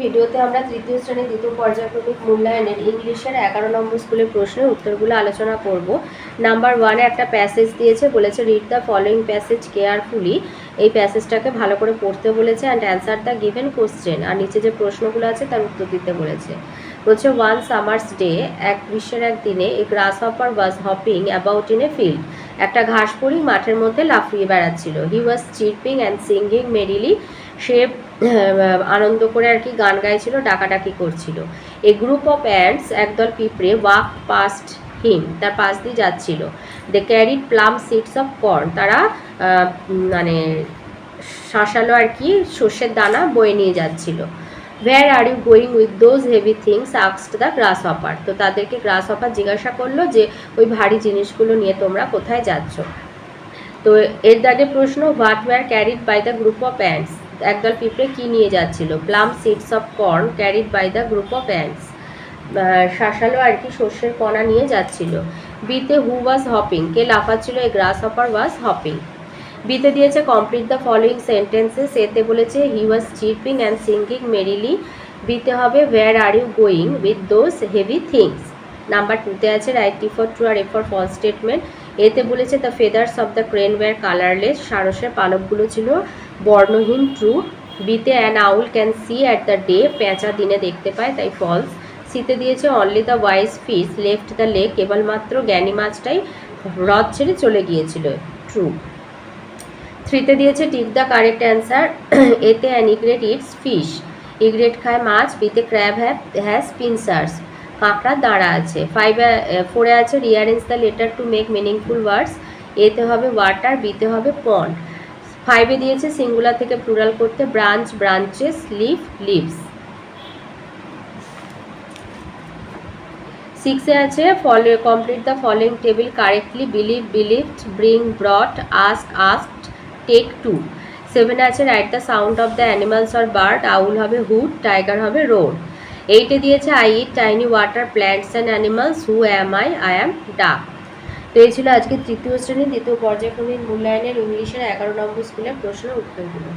ভিডিওতে আমরা তৃতীয় শ্রেণীর দ্বিতীয় পর্যায়ক্রমিক মূল্যায়নের ইংলিশের 11 নম্বর স্কুলের প্রশ্নের উত্তরগুলো আলোচনা করব। নাম্বার 1-এ একটা প্যাসেজ দিয়েছে, বলেছে read the following passage carefully. এই প্যাসেজটাকে ভালো করে পড়তে বলেছে and answer the given question. আর নিচে যে প্রশ্নগুলো আছে তার উত্তর দিতে বলেছে। বলছে ওয়ান সামার্স ডে, এক গ্রীষ্মের এক দিনে, a grasshopper was hopping about in a field. একটা ঘাসফড়িং মাঠের মধ্যে লাফিয়ে বেড়াচ্ছিল। He was chirping and singing merrily. সে আনন্দ করে আর কি গান গাইছিল, ডাকাডাকি করছিল। এ গ্রুপ অফ অ্যান্টস, একদল পিঁপড়ে, ওয়াক পাস্ট হিম, তার পাশ দিয়ে যাচ্ছিল। They carried plump seeds of corn, তারা মানে শাঁসালো আর কি সর্ষের দানা বয়ে নিয়ে যাচ্ছিল। Where are you going with those heavy things asked the grasshopper. তো তাদেরকে গ্রাস হপার জিজ্ঞাসা করলো যে ওই ভারী জিনিসগুলো নিয়ে তোমরা কোথায় যাচ্ছ। তো এর দাগে প্রশ্ন, what were carried by the group of ants, একদল পিঁপড়ে কী নিয়ে যাচ্ছিল। Plump seeds of corn carried by the group of ants, শাঁসালো আর কি শস্যের কণা নিয়ে যাচ্ছিল। বিতে হু ওয়াজ হপিং, কে লাফাচ্ছিল, a grasshopper was hopping. বিতে দিয়েছে কমপ্লিট দ্য ফলোয়িং সেন্টেন্সেস, এতে বলেছে he was chirping and singing merrily. বিতে হবে where are you going with those heavy things. Number 2-তে আছে রাইট টি ফর ট্রু আর এ ফর ফলস স্টেটমেন্ট। এতে বলেছে the feathers of the crane were colourless, সারসের পালকগুলো ছিল বর্ণহীন, ট্রু। বিতে an owl can see at the day, পেঁচা দিনে দেখতে পায়, তাই ফলস। সিতে দিয়েছে only the wise fish left the lake, কেবলমাত্র জ্ঞানী মাছটাই হ্রদ ছেড়ে চলে গিয়েছিল, ট্রু। 3-তে দিয়েছে টিক দ্য কারেক্ট অ্যান্সার। এতে an egret it's fish, egret খায় মাছ। বিতে ক্র্যাব হ্যাজ পিনসার্স, কাঁকড়া দাঁড়া আছে। 4-এ আছে rearrange the letter to make meaningful ওয়ার্ডস। এতে হবে ওয়াটার, বিতে হবে পন্ড। 5-এ দিয়েছে সিঙ্গুলার থেকে প্লুরাল করতে ব্রাঞ্চ ব্রাঞ্চেস, লিফ লিভস। 6-এ আছে complete the following table correctly, believe believed, bring brought, ask asked, take took. 7-এ আছে write the sound of the animals or bird, owl হবে হুড, টাইগার হবে রোর। 8-এ দিয়েছে I eat tiny water plants and animals, who am I am duck. তো এই ছিল আজকে তৃতীয় শ্রেণীর দ্বিতীয় পর্যায়ক্রমিক মূল্যায়নের ইংলিশের 11 নম্বর স্কুলের প্রশ্নের উত্তরগুলো।